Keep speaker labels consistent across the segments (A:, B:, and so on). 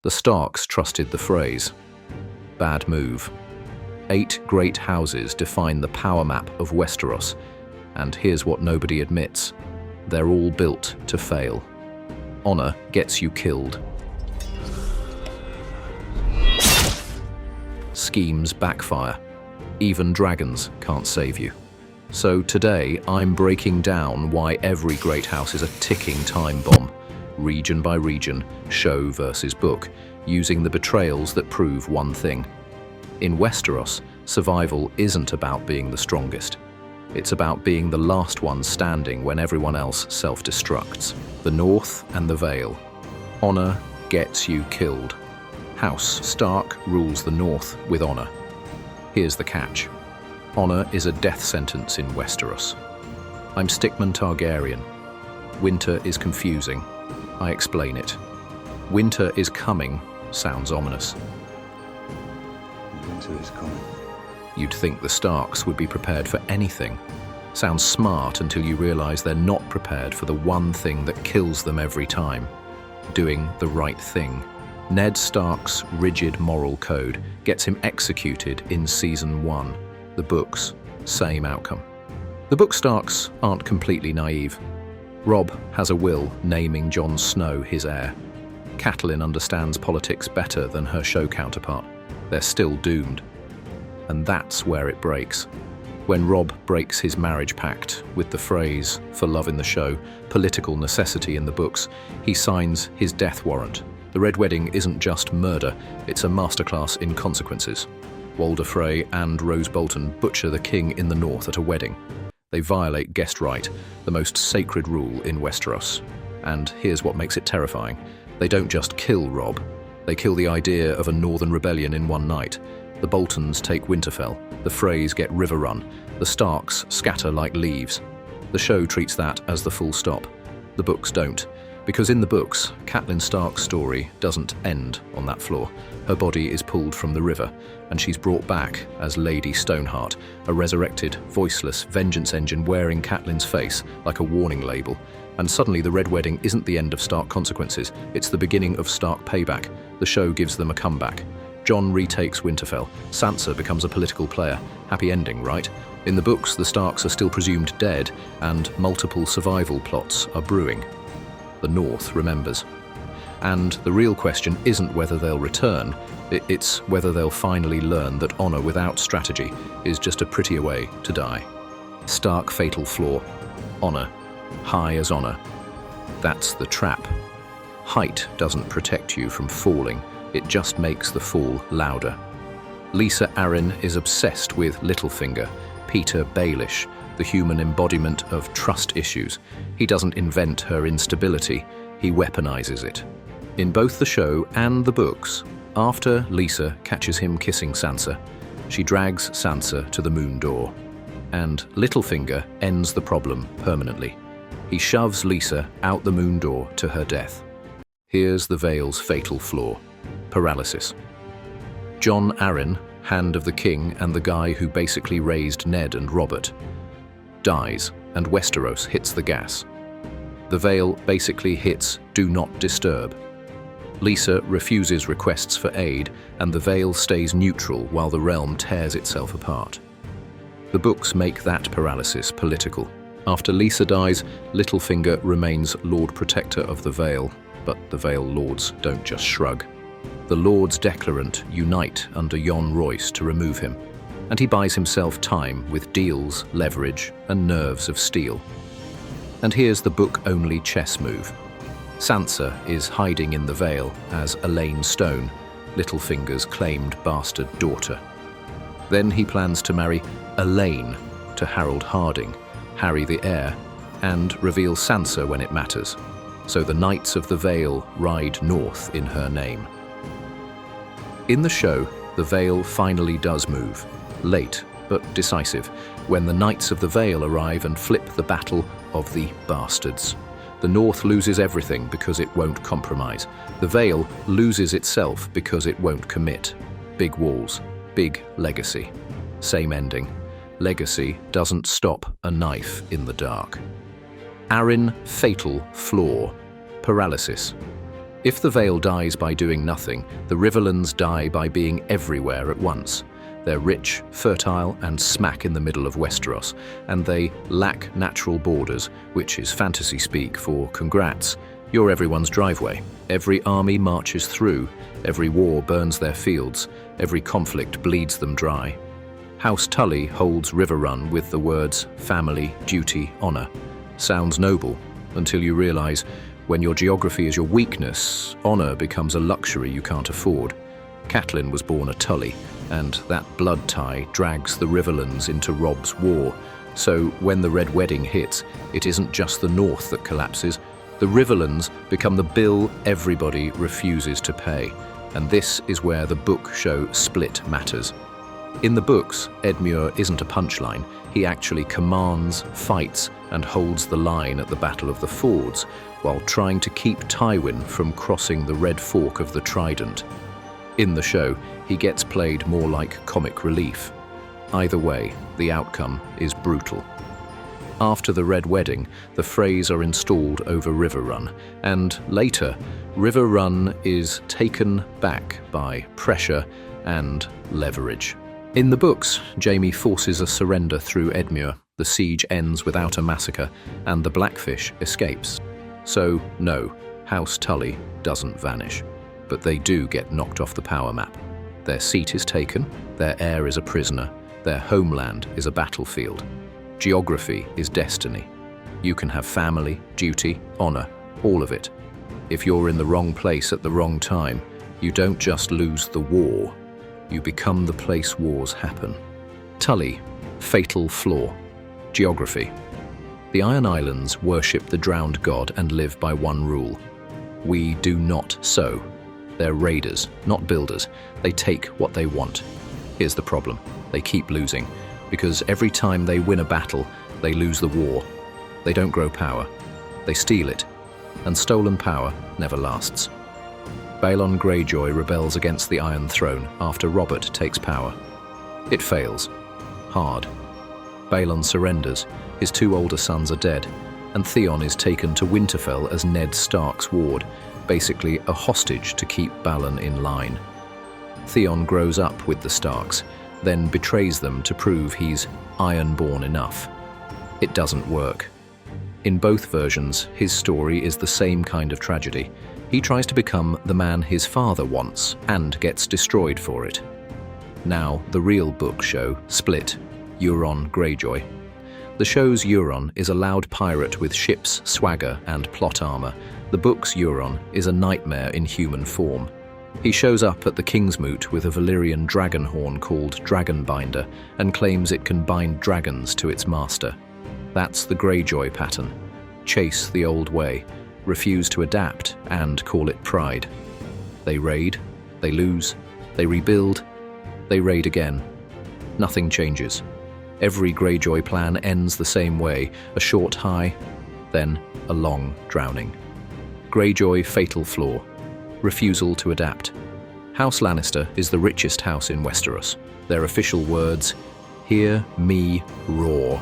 A: The Starks trusted the phrase. Bad move. 8 great houses define the power map of Westeros, and here's what nobody admits. They're all built to fail. Honor gets you killed. Schemes backfire. Even dragons can't save you. So today, I'm breaking down why every great house is a ticking time bomb, region by region, show versus book, using the betrayals that prove one thing. In Westeros, survival isn't about being the strongest. It's about being the last one standing when everyone else self-destructs. The North and the Vale. Honor gets you killed. House Stark rules the North with honor. Here's the catch. Honor is a death sentence in Westeros. I'm Stickman Targaryen. Winter is confusing. I explain it. Winter is coming sounds ominous.
B: Winter is coming.
A: You'd think the Starks would be prepared for anything. Sounds smart until you realize they're not prepared for the one thing that kills them every time. Doing the right thing. Ned Stark's rigid moral code gets him executed in Season 1. The books, same outcome. The book Starks aren't completely naive. Robb has a will naming Jon Snow his heir. Catelyn understands politics better than her show counterpart. They're still doomed. And that's where it breaks. When Robb breaks his marriage pact with the phrase, for love in the show, political necessity in the books, he signs his death warrant. The Red Wedding isn't just murder, it's a masterclass in consequences. Walder Frey and Rose Bolton butcher the king in the north at a wedding. They violate guest right, the most sacred rule in Westeros. And here's what makes it terrifying. They don't just kill Robb, they kill the idea of a northern rebellion in one night. The Boltons take Winterfell, the Freys get Riverrun, the Starks scatter like leaves. The show treats that as the full stop. The books don't. Because in the books, Catelyn Stark's story doesn't end on that floor. Her body is pulled from the river, and she's brought back as Lady Stoneheart, a resurrected, voiceless vengeance engine wearing Catelyn's face like a warning label. And suddenly the Red Wedding isn't the end of Stark consequences, it's the beginning of Stark payback. The show gives them a comeback. Jon retakes Winterfell, Sansa becomes a political player. Happy ending, right? In the books, the Starks are still presumed dead, and multiple survival plots are brewing. The North remembers. And the real question isn't whether they'll return, it's whether they'll finally learn that honor without strategy is just a prettier way to die. Stark fatal flaw. Honor. High as honor. That's the trap. Height doesn't protect you from falling, it just makes the fall louder. Lysa Arryn is obsessed with Littlefinger, Peter Baelish, the human embodiment of trust issues. He doesn't invent her instability, he weaponizes it. In both the show and the books, after Lysa catches him kissing Sansa, she drags Sansa to the moon door. And Littlefinger ends the problem permanently. He shoves Lysa out the moon door to her death. Here's the Vale's fatal flaw. Paralysis. Jon Arryn, Hand of the King and the guy who basically raised Ned and Robert, dies, and Westeros hits the gas. The Vale basically hits Do Not Disturb. Lysa refuses requests for aid, and the Vale stays neutral while the realm tears itself apart. The books make that paralysis political. After Lysa dies, Littlefinger remains Lord Protector of the Vale, but the Vale Lords don't just shrug. The Lords Declarant unite under Jon Royce to remove him, and he buys himself time with deals, leverage, and nerves of steel. And here's the book-only chess move. Sansa is hiding in the Vale as Elaine Stone, Littlefinger's claimed bastard daughter. Then he plans to marry Elaine to Harold Harding, Harry the heir, and reveal Sansa when it matters. So the Knights of the Vale ride north in her name. In the show, the Vale finally does move. Late, but decisive, when the Knights of the Vale arrive and flip the battle of the bastards. The North loses everything because it won't compromise. The Vale loses itself because it won't commit. Big walls, big legacy. Same ending. Legacy doesn't stop a knife in the dark. Arryn fatal flaw. Paralysis. If the Vale dies by doing nothing, the Riverlands die by being everywhere at once. They're rich, fertile, and smack in the middle of Westeros, and they lack natural borders, which is fantasy speak for congrats. You're everyone's driveway. Every army marches through, every war burns their fields, every conflict bleeds them dry. House Tully holds Riverrun with the words family, duty, honor. Sounds noble, until you realize when your geography is your weakness, honor becomes a luxury you can't afford. Catelyn was born a Tully, and that blood tie drags the Riverlands into Robb's war. So when the Red Wedding hits, it isn't just the North that collapses. The Riverlands become the bill everybody refuses to pay. And this is where the book show split matters. In the books, Edmure isn't a punchline. He actually commands, fights, and holds the line at the Battle of the Fords, while trying to keep Tywin from crossing the Red Fork of the Trident. In the show, he gets played more like comic relief. Either way, the outcome is brutal. After the Red Wedding, the Freys are installed over Riverrun, and later, Riverrun is taken back by pressure and leverage. In the books, Jaime forces a surrender through Edmure, the siege ends without a massacre, and the Blackfish escapes. So, no, House Tully doesn't vanish, but they do get knocked off the power map. Their seat is taken, their heir is a prisoner, their homeland is a battlefield. Geography is destiny. You can have family, duty, honor, all of it. If you're in the wrong place at the wrong time, you don't just lose the war, you become the place wars happen. Tully, fatal flaw. Geography. The Iron Islands worship the drowned god and live by one rule. We do not sow. They're raiders, not builders. They take what they want. Here's the problem. They keep losing, because every time they win a battle, they lose the war. They don't grow power. They steal it, and stolen power never lasts. Balon Greyjoy rebels against the Iron Throne after Robert takes power. It fails. Hard. Balon surrenders, his two older sons are dead, and Theon is taken to Winterfell as Ned Stark's ward, basically a hostage to keep Balon in line. Theon grows up with the Starks, then betrays them to prove he's iron-born enough. It doesn't work. In both versions, his story is the same kind of tragedy. He tries to become the man his father wants, and gets destroyed for it. Now, the real book show, Split, Euron Greyjoy. The show's Euron is a loud pirate with ships, swagger, and plot armor. The book's Euron is a nightmare in human form. He shows up at the Kingsmoot with a Valyrian dragon horn called Dragonbinder and claims it can bind dragons to its master. That's the Greyjoy pattern. Chase the old way, refuse to adapt, and call it pride. They raid, they lose, they rebuild, they raid again. Nothing changes. Every Greyjoy plan ends the same way, a short high, then a long drowning. Greyjoy fatal flaw. Refusal to adapt. House Lannister is the richest house in Westeros. Their official words, "Hear me roar."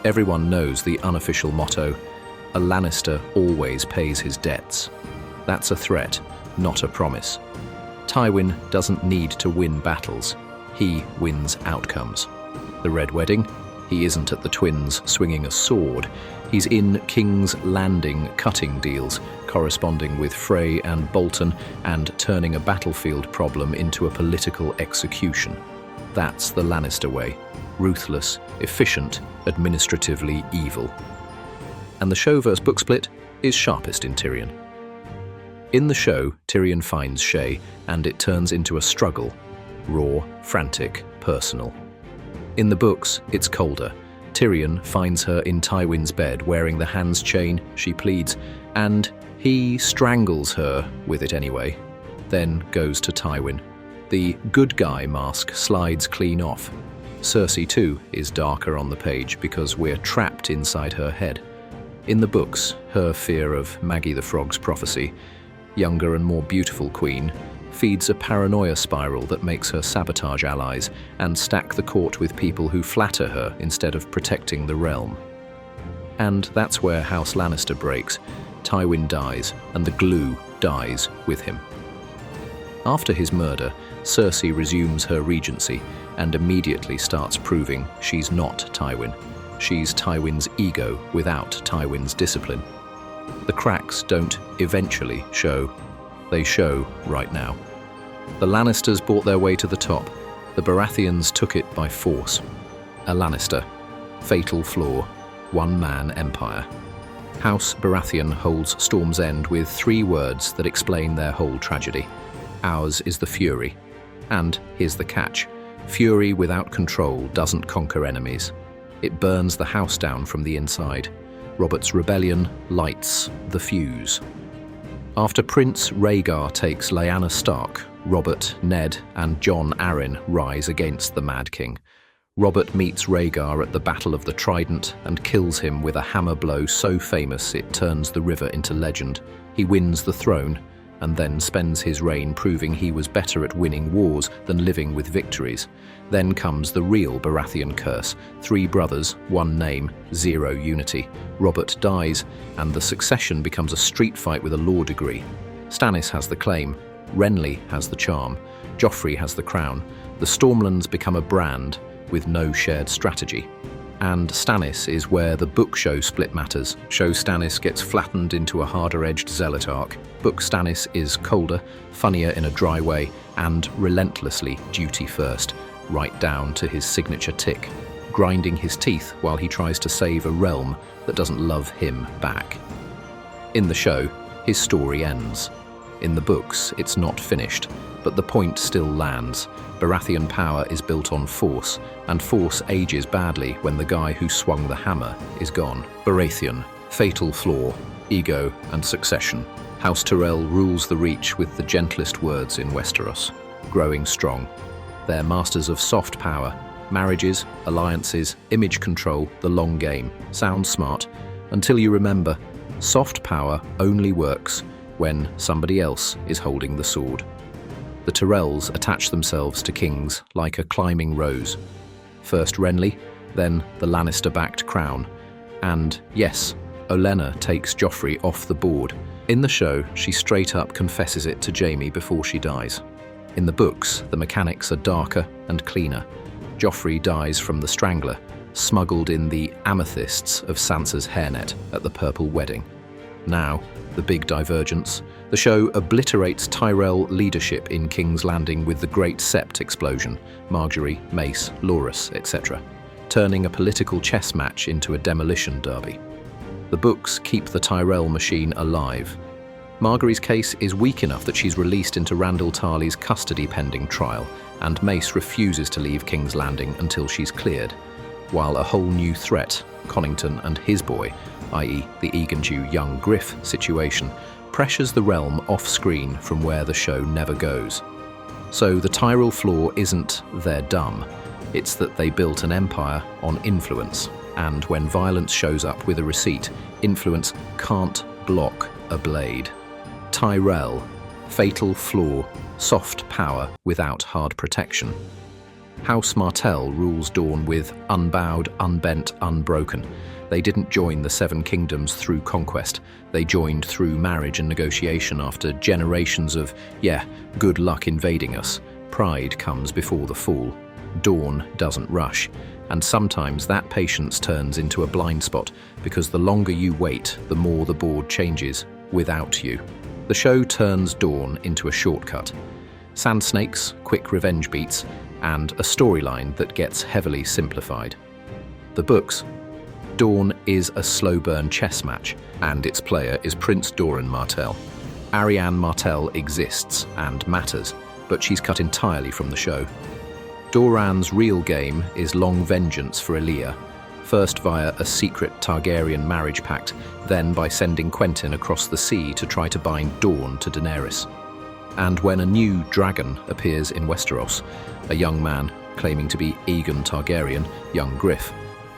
A: Everyone knows the unofficial motto, "A Lannister always pays his debts." That's a threat, not a promise. Tywin doesn't need to win battles. He wins outcomes. The Red Wedding, he isn't at the Twins swinging a sword. He's in King's Landing cutting deals, corresponding with Frey and Bolton, and turning a battlefield problem into a political execution. That's the Lannister way. Ruthless, efficient, administratively evil. And the show versus book split is sharpest in Tyrion. In the show, Tyrion finds Shae, and it turns into a struggle. Raw, frantic, personal. In the books, it's colder. Tyrion finds her in Tywin's bed wearing the hand's chain, she pleads, and he strangles her with it anyway, then goes to Tywin. The good guy mask slides clean off. Cersei too is darker on the page because we're trapped inside her head. In the books, her fear of Maggie the Frog's prophecy, younger and more beautiful queen, feeds a paranoia spiral that makes her sabotage allies and stack the court with people who flatter her instead of protecting the realm. And that's where House Lannister breaks. Tywin dies, and the glue dies with him. After his murder, Cersei resumes her regency and immediately starts proving she's not Tywin. She's Tywin's ego without Tywin's discipline. The cracks don't eventually show, they show right now. The Lannisters bought their way to the top. The Baratheons took it by force. A Lannister. Fatal flaw. One-man empire. House Baratheon holds Storm's End with 3 words that explain their whole tragedy. Ours is the fury. And here's the catch. Fury without control doesn't conquer enemies. It burns the house down from the inside. Robert's rebellion lights the fuse. After Prince Rhaegar takes Lyanna Stark, Robert, Ned, and Jon Arryn rise against the Mad King. Robert meets Rhaegar at the Battle of the Trident and kills him with a hammer blow so famous it turns the river into legend. He wins the throne, and then spends his reign proving he was better at winning wars than living with victories. Then comes the real Baratheon curse. 3 brothers, 1 name, 0 unity. Robert dies, and the succession becomes a street fight with a law degree. Stannis has the claim, Renly has the charm, Joffrey has the crown. The Stormlands become a brand with no shared strategy. And Stannis is where the book show split matters. Show Stannis gets flattened into a harder-edged zealot arc. Book Stannis is colder, funnier in a dry way, and relentlessly duty first, right down to his signature tick, grinding his teeth while he tries to save a realm that doesn't love him back. In the show, his story ends. In the books, it's not finished, but the point still lands. Baratheon power is built on force, and force ages badly when the guy who swung the hammer is gone. Baratheon, fatal flaw, ego and succession. House Tyrell rules the Reach with the gentlest words in Westeros, growing strong. They're masters of soft power, marriages, alliances, image control, the long game. Sounds smart, until you remember, soft power only works when somebody else is holding the sword. The Tyrells attach themselves to kings like a climbing rose. First Renly, then the Lannister-backed crown. And yes, Olenna takes Joffrey off the board. In the show, she straight up confesses it to Jaime before she dies. In the books, the mechanics are darker and cleaner. Joffrey dies from the Strangler, smuggled in the amethysts of Sansa's hairnet at the Purple Wedding. Now, the big divergence. The show obliterates Tyrell leadership in King's Landing with the Great Sept explosion, Margaery, Mace, Loras, etc., turning a political chess match into a demolition derby. The books keep the Tyrell machine alive. Margaery's case is weak enough that she's released into Randall Tarley's custody pending trial, and Mace refuses to leave King's Landing until she's cleared, while a whole new threat, Connington and his boy, i.e. the Egandew young Griff situation, pressures the realm off-screen from where the show never goes. So the Tyrell flaw isn't they're dumb, it's that they built an empire on influence, and when violence shows up with a receipt, influence can't block a blade. Tyrell, fatal flaw, soft power without hard protection. House Martell rules Dorne with unbowed, unbent, unbroken. They didn't join the Seven Kingdoms through conquest. They joined through marriage and negotiation after generations of, good luck invading us. Pride comes before the fall. Dorne doesn't rush. And sometimes that patience turns into a blind spot, because the longer you wait, the more the board changes without you. The show turns Dorne into a shortcut. Sand snakes, quick revenge beats, and a storyline that gets heavily simplified. The books. Dorne is a slow-burn chess match, and its player is Prince Doran Martell. Arianne Martell exists and matters, but she's cut entirely from the show. Doran's real game is long vengeance for Elia, first via a secret Targaryen marriage pact, then by sending Quentyn across the sea to try to bind Dorne to Daenerys. And when a new dragon appears in Westeros, a young man claiming to be Aegon Targaryen, young Griff,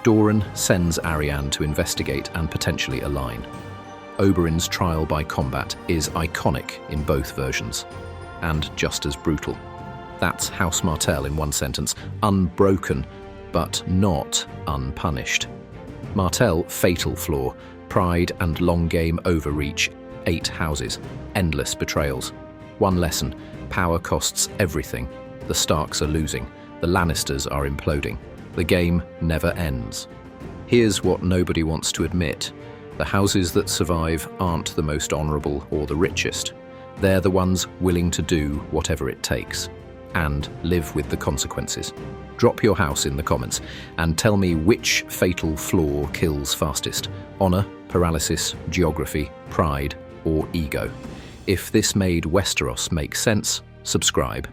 A: Doran sends Arianne to investigate and potentially align. Oberyn's trial by combat is iconic in both versions, and just as brutal. That's House Martell in one sentence, unbroken, but not unpunished. Martell, fatal flaw, Pride and long game overreach, 8 houses, endless betrayals. One lesson, power costs everything. The Starks are losing, the Lannisters are imploding. The game never ends. Here's what nobody wants to admit. The houses that survive aren't the most honourable or the richest. They're the ones willing to do whatever it takes and live with the consequences. Drop your house in the comments and tell me which fatal flaw kills fastest: honour, paralysis, geography, pride, or ego. If this made Westeros make sense, subscribe.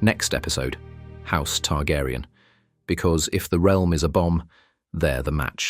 A: Next episode, House Targaryen. Because if the realm is a bomb, they're the match.